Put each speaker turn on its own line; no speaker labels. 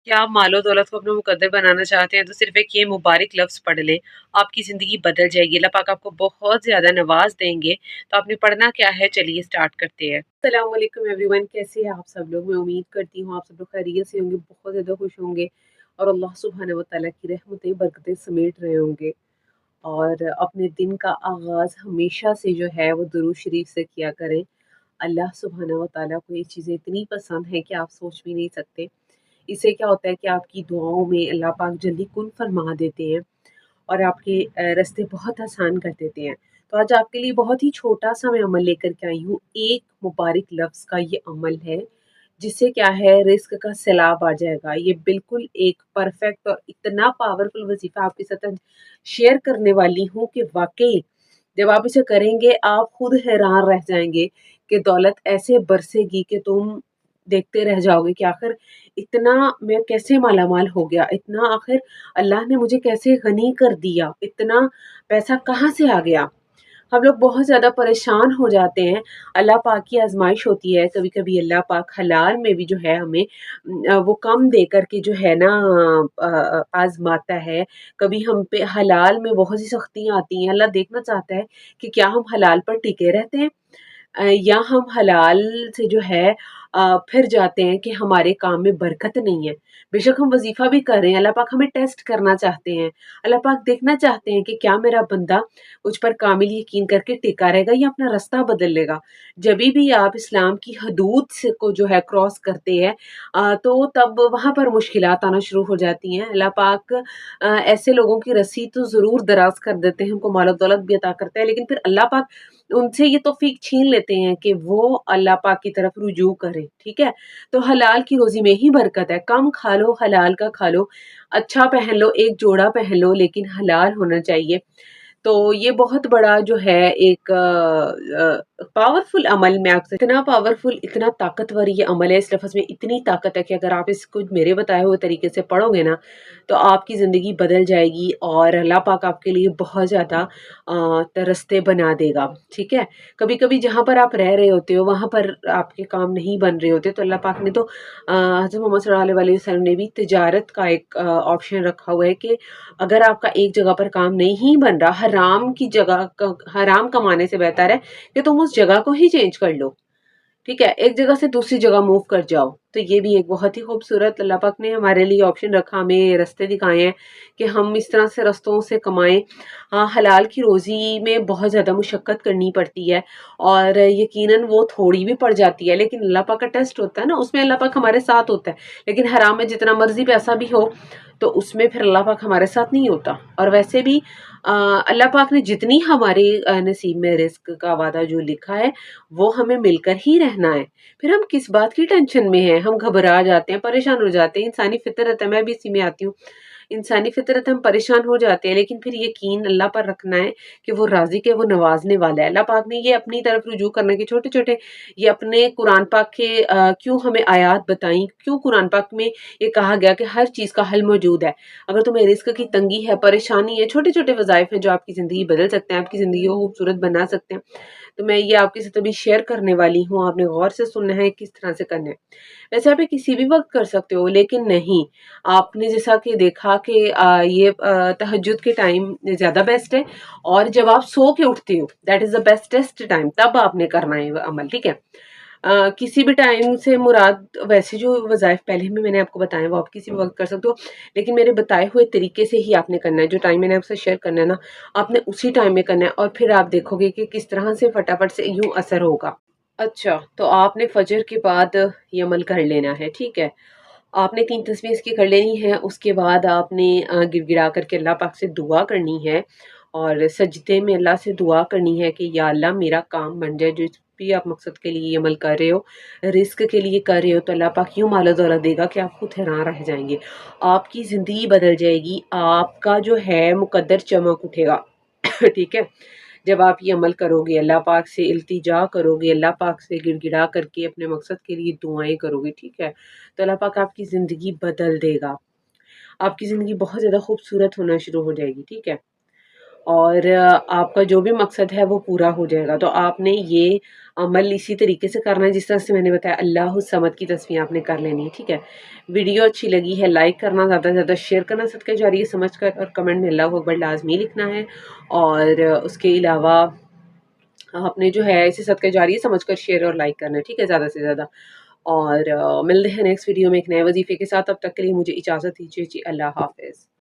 کیا آپ مال و دولت کو اپنا مقدر بنانا چاہتے ہیں تو صرف ایک یہ مبارک لفظ پڑھ لیں، آپ کی زندگی بدل جائے گی، اللہ پاک آپ کو بہت زیادہ نواز دیں گے۔ تو آپ نے پڑھنا کیا ہے، چلیے اسٹارٹ کرتے ہیں۔ السلام علیکم ایوری ون، کیسے ہیں آپ سب لوگ؟ میں امید کرتی ہوں آپ سب لوگ خیریت سے ہوں گے، بہت زیادہ خوش ہوں گے اور اللہ سبحانہ و تعالیٰ کی رحمتیں برکتیں سمیٹ رہے ہوں گے، اور اپنے دن کا آغاز ہمیشہ سے جو ہے وہ درود شریف سے کیا کریں۔ اللہ سبحانہ و تعالیٰ کو یہ چیزیں اتنی پسند ہیں کہ آپ سوچ بھی نہیں سکتے۔ اس سے کیا ہوتا ہے کہ آپ کی دعاؤں میں اللہ پاک جلدی کن فرما دیتے ہیں اور آپ کے راستے بہت آسان کر دیتے ہیں۔ تو آج آپ کے لیے بہت ہی چھوٹا سا میں عمل لے کر کے آئی ہوں، ایک مبارک لفظ کا یہ عمل ہے جس سے کیا ہے رزق کا سیلاب آ جائے گا۔ یہ بالکل ایک پرفیکٹ اور اتنا پاورفل وظیفہ آپ کے ساتھ شیئر کرنے والی ہوں کہ واقعی جب آپ اسے کریں گے آپ خود حیران رہ جائیں گے کہ دولت ایسے برسے گی کہ تم دیکھتے رہ جاؤ گے کہ آخر اتنا میں کیسے مالا مال ہو گیا، اتنا آخر اللہ نے مجھے کیسے غنی کر دیا، اتنا پیسہ کہاں سے آ گیا۔ ہم لوگ بہت زیادہ پریشان ہو جاتے ہیں، اللہ پاک کی آزمائش ہوتی ہے، کبھی کبھی اللہ پاک حلال میں بھی جو ہے ہمیں وہ کم دے کر کے جو ہے نا آزماتا ہے۔ کبھی ہم پہ حلال میں بہت سی سختیاں آتی ہیں، اللہ دیکھنا چاہتا ہے کہ کیا ہم حلال پر ٹکے رہتے ہیں یا ہم حلال سے جو ہے پھر جاتے ہیں کہ ہمارے کام میں برکت نہیں ہے۔ بے شک ہم وظیفہ بھی کر رہے ہیں، اللہ پاک ہمیں ٹیسٹ کرنا چاہتے ہیں، اللہ پاک دیکھنا چاہتے ہیں کہ کیا میرا بندہ مجھ پر کامل یقین کر کے ٹکا رہے گا یا اپنا راستہ بدل لے گا۔ جبھی بھی آپ اسلام کی حدود سے کو جو ہے کراس کرتے ہیں تو تب وہاں پر مشکلات آنا شروع ہو جاتی ہیں۔ اللہ پاک ایسے لوگوں کی رسی تو ضرور دراز کر دیتے ہیں، ان کو مال و دولت بھی عطا کرتے ہیں، لیکن پھر اللہ پاک ان سے یہ توفیق چھین لیتے ہیں کہ وہ اللہ پاک کی طرف رجوع کریں، ٹھیک ہے؟ تو حلال کی روزی میں ہی برکت ہے، کم کھا لو، حلال کا کھا لو، اچھا پہن لو، ایک جوڑا پہن لو، لیکن حلال ہونا چاہیے۔ تو یہ بہت بڑا جو ہے ایک پاورفل عمل، میں آپ سے اتنا پاورفل اتنا طاقتور یہ عمل ہے، اس لفظ میں اتنی طاقت ہے کہ اگر آپ اس کو میرے بتائے ہوئے طریقے سے پڑھو گے نا تو آپ کی زندگی بدل جائے گی اور اللہ پاک آپ کے لیے بہت زیادہ رستے بنا دے گا، ٹھیک ہے؟ کبھی کبھی جہاں پر آپ رہ رہے ہوتے ہو وہاں پر آپ کے کام نہیں بن رہے ہوتے تو اللہ پاک نے تو حضرت محمد صلی اللہ علیہ وسلم نے بھی تجارت کا ایک آپشن رکھا ہوا ہے کہ اگر آپ کا ایک جگہ پر کام نہیں بن رہا، حرام کی جگہ حرام کمانے سے بہتر ہے کہ تم اس جگہ کو ہی چینج کر لو، ٹھیک ہے؟ ایک جگہ سے دوسری جگہ موو کر جاؤ۔ تو یہ بھی ایک بہت ہی خوبصورت اللہ پاک نے ہمارے لیے آپشن رکھا، ہمیں رستے دکھائے ہیں کہ ہم اس طرح سے رستوں سے کمائیں۔ ہاں، حلال کی روزی میں بہت زیادہ مشقت کرنی پڑتی ہے اور یقیناً وہ تھوڑی بھی پڑ جاتی ہے، لیکن اللہ پاک کا ٹیسٹ ہوتا ہے نا، اس میں اللہ پاک ہمارے ساتھ ہوتا ہے۔ لیکن حرام میں جتنا مرضی پیسہ بھی ہو تو اس میں پھر اللہ پاک ہمارے ساتھ نہیں ہوتا۔ اور ویسے بھی اللہ پاک نے جتنی ہمارے نصیب میں رزق کا وعدہ جو لکھا ہے وہ ہمیں مل کر ہی رہنا ہے۔ پھر ہم کس بات کی ٹینشن میں ہیں، ہم گھبرا جاتے ہیں، پریشان ہو جاتے ہیں، انسانی فطرت ہے، میں بھی اسی میں آتی ہوں، انسانی فطرت ہم پریشان ہو جاتے ہیں، لیکن پھر یقین اللہ پر رکھنا ہے کہ وہ رازق ہے، وہ نوازنے والا ہے۔ اللہ پاک نے یہ اپنی طرف رجوع کرنے کے چھوٹے چھوٹے یہ اپنے قرآن پاک کے کیوں ہمیں آیات بتائیں، کیوں قرآن پاک میں یہ کہا گیا کہ ہر چیز کا حل موجود ہے۔ اگر تمہیں رزق کی تنگی ہے، پریشانی ہے، چھوٹے چھوٹے وظائف ہیں جو آپ کی زندگی بدل سکتے ہیں، آپ کی زندگی کو خوبصورت بنا سکتے ہیں، تو میں یہ آپ کے ساتھ ابھی شیئر کرنے والی ہوں، آپ نے غور سے سننا ہے کس طرح سے کرنا ہے۔ ویسے آپ یہ کسی بھی وقت کر سکتے ہو، لیکن نہیں، آپ نے جیسا کہ دیکھا کہ یہ تہجد کے ٹائم زیادہ بیسٹ ہے، اور جب آپ سو کے اٹھتے ہو دیٹ از دا بیسٹسٹ ٹائم، تب آپ نے کرنا ہے وہ عمل، ٹھیک ہے؟ کسی بھی ٹائم سے مراد ویسے جو وظائف پہلے میں نے آپ کو بتایا وہ آپ کسی بھی وقت کر سکتے ہو، لیکن میرے بتائے ہوئے طریقے سے ہی آپ نے کرنا ہے، جو ٹائم میں نے آپ سے شیئر کرنا ہے نا آپ نے اسی ٹائم میں کرنا ہے، اور پھر آپ دیکھو گے کہ کس طرح سے فٹافٹ سے یوں اثر ہوگا۔ اچھا، تو آپ نے فجر کے بعد یہ عمل کر لینا ہے، ٹھیک ہے؟ آپ نے 3 تسبیح اس کی کر لینی ہے، اس کے بعد آپ نے گڑ گڑا کر کے اللہ پاک سے دعا کرنی ہے اور سجدے میں اللہ سے دعا کرنی ہے کہ یا اللہ میرا کام بن جائے، جو بھی آپ مقصد کے لیے یہ عمل کر رہے ہو، رزق کے لیے کر رہے ہو، تو اللہ پاک یوں مال و دولت دے گا کہ آپ خود حیران رہ جائیں گے، آپ کی زندگی بدل جائے گی، آپ کا جو ہے مقدر چمک اٹھے گا ٹھیک ہے؟ جب آپ یہ عمل کرو گے، اللہ پاک سے التجا کرو گے، اللہ پاک سے گڑ گڑا کر کے اپنے مقصد کے لیے دعائیں کرو گے، ٹھیک ہے؟ تو اللہ پاک آپ کی زندگی بدل دے گا، آپ کی زندگی بہت زیادہ خوبصورت ہونا شروع ہو جائے گی، ٹھیک ہے؟ اور آپ کا جو بھی مقصد ہے وہ پورا ہو جائے گا۔ تو آپ نے یہ عمل اسی طریقے سے کرنا ہے جس طرح سے میں نے بتایا، اللہ الصمد کی تسبیح آپ نے کر لینی ہے، ٹھیک ہے۔ ویڈیو اچھی لگی ہے لائک کرنا، زیادہ سے زیادہ شیئر کرنا صدقہ جاریہ سمجھ کر، اور کمنٹ میں اللہ اکبر لازمی لکھنا ہے۔ اور اس کے علاوہ آپ نے جو ہے اسے صدقہ جاریہ سمجھ کر شیئر اور لائک کرنا ہے، ٹھیک ہے، زیادہ سے زیادہ۔ اور ملتے ہیں نیکسٹ ویڈیو میں ایک نئے وظیفے کے ساتھ، تب تک کے لیے مجھے اجازت دیجیے جی، اللہ حافظ۔